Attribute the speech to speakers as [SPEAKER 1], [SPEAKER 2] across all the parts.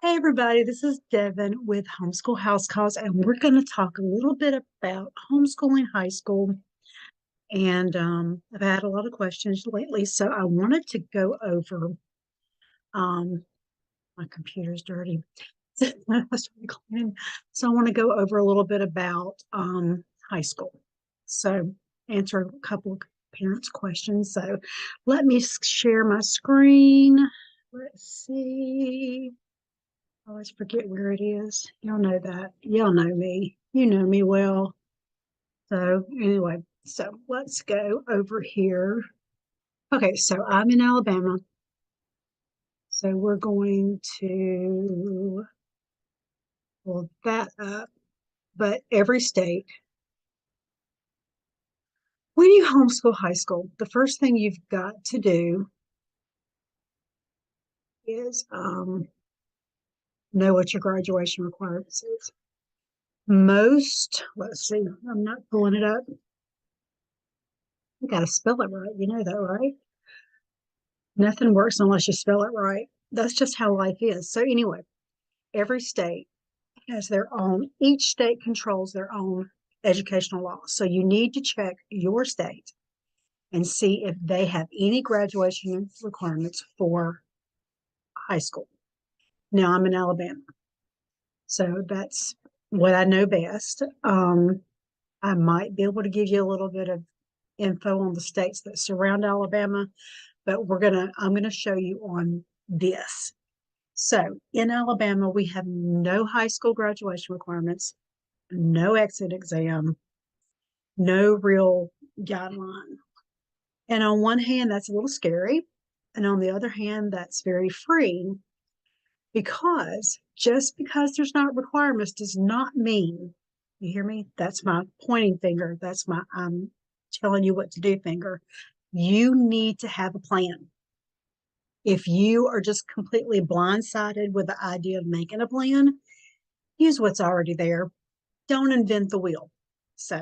[SPEAKER 1] Hey everybody, this is Devin with Homeschool House Calls, and we're going to talk a little bit about homeschooling high school. And I've had a lot of questions lately, so I wanted to go over. My computer's dirty. I started cleaning. So I want to go over a little bit about high school. So answer a couple of parents' questions. So let me share my screen. Let's see. I always forget where it is. Y'all know that. Y'all know me. You know me well. So anyway, so let's go over here. Okay, so I'm in Alabama. So we're going to pull that up. But every state, when you homeschool high school, the first thing you've got to do is know what your graduation requirements is. Let's see, I'm not pulling it up. You got to spell it right. You know that, right? Nothing works unless you spell it right. That's just how life is. So, anyway, every state has their own, each state controls their own educational laws. So, you need to check your state and see if they have any graduation requirements for high school. Now, I'm in Alabama, so that's what I know best. I might be able to give you a little bit of info on the states that surround Alabama, but I'm gonna show you on this. So in Alabama, we have no high school graduation requirements, no exit exam, no real guideline. And on one hand, that's a little scary. And on the other hand, that's very freeing because just because there's not requirements does not mean, you hear me? That's my pointing finger. That's my I'm telling you what to do finger. You need to have a plan. If you are just completely blindsided with the idea of making a plan, use what's already there. Don't invent the wheel. So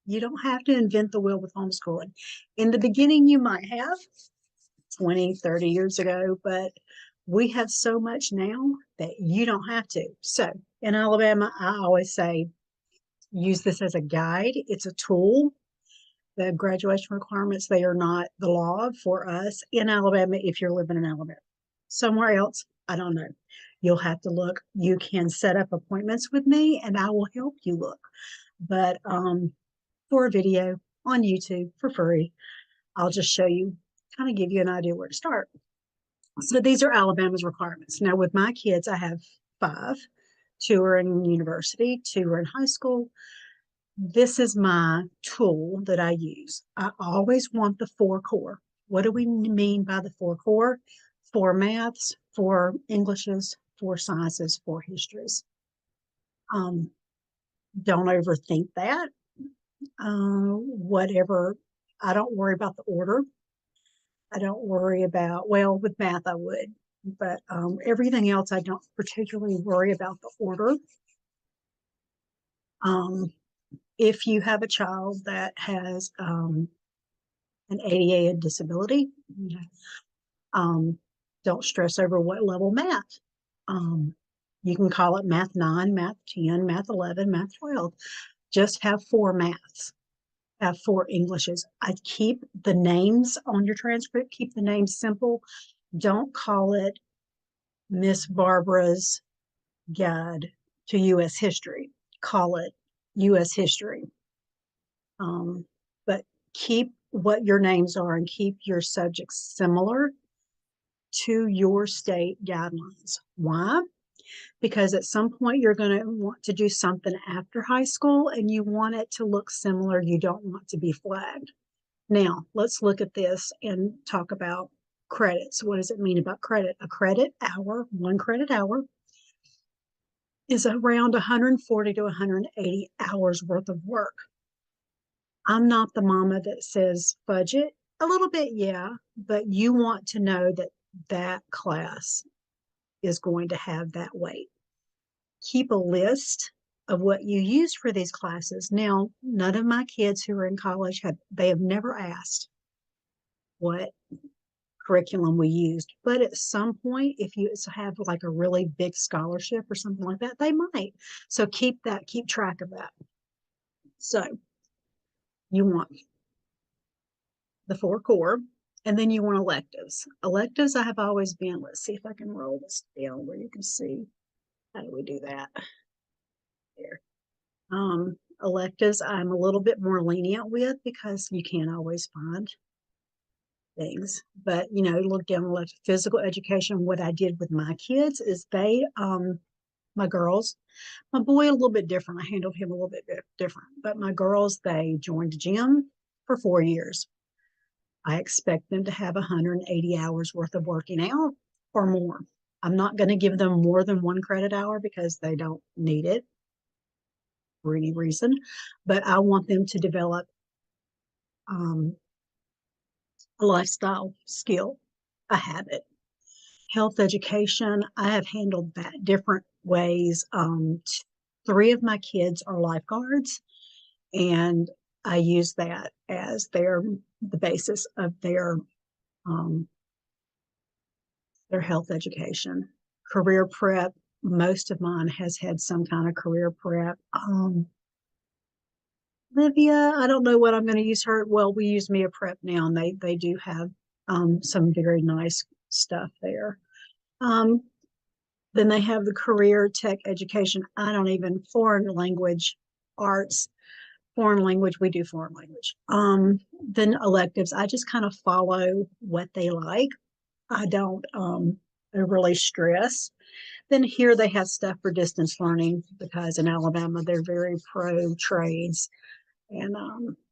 [SPEAKER 1] you don't have to invent the wheel with homeschooling. In the beginning, you might have 20, 30 years ago, but we have so much now that you don't have to. So in Alabama, I always say use this as a guide. It's a tool. The graduation requirements, they are not the law for us in Alabama if you're living in Alabama. Somewhere else, I don't know. You'll have to look. You can set up appointments with me and I will help you look. But for a video on YouTube for free, I'll just show you, kind of give you an idea where to start. So these are Alabama's requirements. Now, with my kids, I have five. Two are in university, two are in high school. This is my tool that I use. I always want the four core. What do we mean by the four core? Four maths, four Englishes, four sciences, four histories. Um, don't overthink that. Whatever, I don't worry about the order. I don't worry about, well, with math I would, but everything else I don't particularly worry about the order. Um, if you have a child that has an ADA disability, um, don't stress over what level math. Um, you can call it math 9, math 10, math 11, math 12. Just have four maths, have four Englishes. I keep the names on your transcript, keep the names simple. Don't call it Miss Barbara's Guide to U.S. History. Call it U.S. History. But keep what your names are and keep your subjects similar to your state guidelines. Why? Because at some point you're going to want to do something after high school and you want it to look similar. You don't want to be flagged. Now, let's look at this and talk about credits. What does it mean about credit? A credit hour, 1 credit hour, is around 140 to 180 hours worth of work. I'm not the mama that says budget. A little bit, yeah, but you want to know that that class is going to have that weight. Keep a list of what you use for these classes. Now, none of my kids who are in college have never asked what curriculum we used. But at some point, if you have like a really big scholarship or something like that, they might. So keep track of that. So you want the four core, and then you want electives. Electives, I have always been, let's see if I can roll this down where you can see. How do we do that? There. Electives, I'm a little bit more lenient with because you can't always find things. But, look down like physical education. What I did with my kids is my girls, my boy a little bit different. I handled him a little bit different. But my girls, they joined the gym for 4 years. I expect them to have 180 hours worth of working out or more. I'm not going to give them more than 1 credit hour because they don't need it for any reason, but I want them to develop um, a lifestyle skill, a habit. Health education, I have handled that different ways. 3 of my kids are lifeguards, and I use that as the basis of um, their health education. Career prep, most of mine has had some kind of career prep. Livia, I don't know what I'm going to use her. Well, we use Mia Prep now, and they do have some very nice stuff there. Um, then they have the career tech education. I don't even foreign language arts, foreign language. We do foreign language. Then electives. I just kind of follow what they like. I don't really stress. Then here they have stuff for distance learning because in Alabama they're very pro trades, and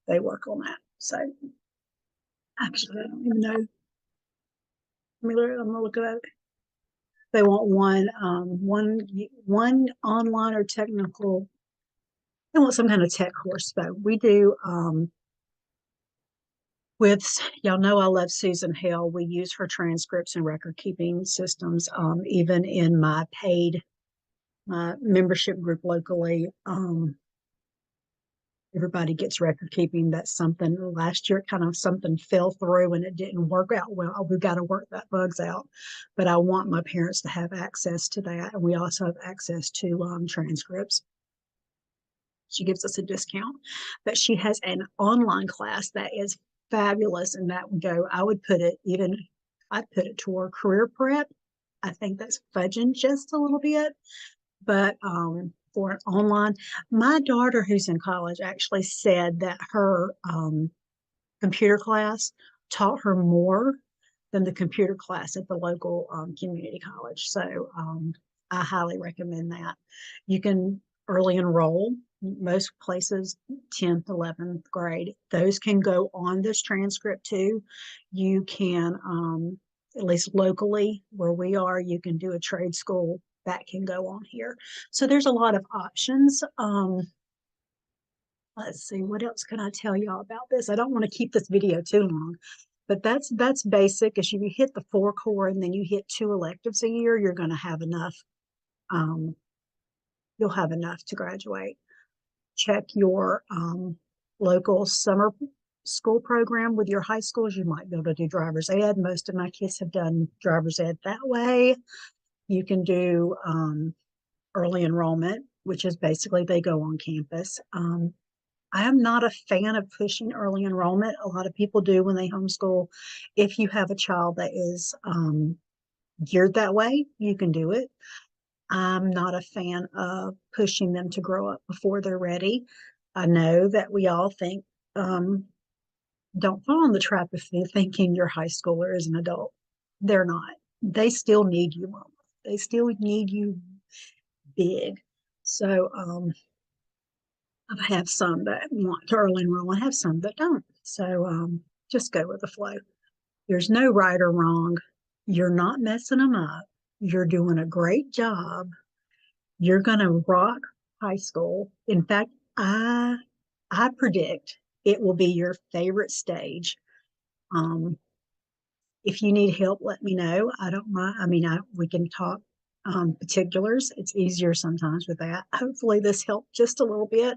[SPEAKER 1] they work on that. So actually, I don't even know. I'm gonna look at it. They want one online or technical. They want some kind of tech course though. We do with y'all know I love Susan Hill. We use her transcripts and record keeping systems. Even in my paid membership group locally, everybody gets record keeping. That's something last year kind of something fell through and it didn't work out well. We've got to work that bugs out. But I want my parents to have access to that. And we also have access to transcripts. She gives us a discount, but she has an online class that is fabulous, and that would go, I'd put it toward career prep. I think that's fudging just a little bit, but for an online, my daughter who's in college actually said that her computer class taught her more than the computer class at the local community college. So I highly recommend that. You can early enroll. Most places, 10th, 11th grade, those can go on this transcript too. You can, at least locally where we are, you can do a trade school that can go on here. So there's a lot of options. Let's see, what else can I tell y'all about this? I don't want to keep this video too long, but that's basic. As you hit the 4 core and then you hit 2 electives a year, you're going to have enough. You'll have enough to graduate. Check your local summer school program with your high schools. You might be able to do driver's ed. Most of my kids have done driver's ed that way. You can do early enrollment, which is basically they go on campus. I am not a fan of pushing early enrollment. A lot of people do when they homeschool. If you have a child that is geared that way, you can do it. I'm not a fan of pushing them to grow up before they're ready. I know that we all think, don't fall in the trap of thinking your high schooler is an adult. They're not. They still need you, mama. They still need you big. So I have some that want to early enroll and have some that don't. So just go with the flow. There's no right or wrong. You're not messing them up. You're doing a great job. You're going to rock high school. In fact, I predict it will be your favorite stage. If you need help, let me know. I don't mind. I mean, we can talk particulars. It's easier sometimes with that. Hopefully, this helped just a little bit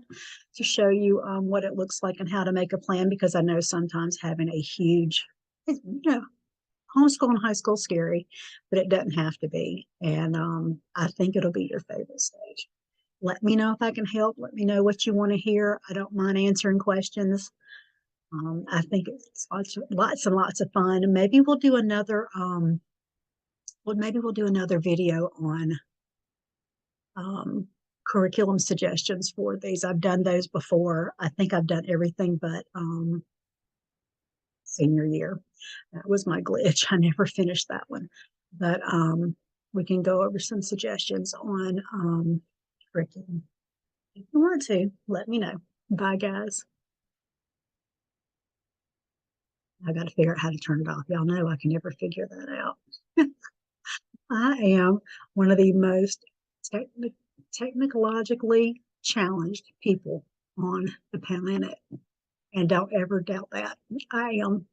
[SPEAKER 1] to show you what it looks like and how to make a plan, because I know sometimes having a huge, Homeschooling high school scary, but it doesn't have to be. And I think it'll be your favorite stage. Let me know if I can help. Let me know what you want to hear. I don't mind answering questions. I think it's lots and lots of fun. And maybe we'll do another maybe we'll do another video on um, curriculum suggestions for these. I've done those before. I think I've done everything but senior year. That was my glitch. I never finished that one. But we can go over some suggestions on curriculum. If you want to, let me know. Bye, guys. I got to figure out how to turn it off. Y'all know I can never figure that out. I am one of the most technologically challenged people on the planet. And don't ever doubt that. I am.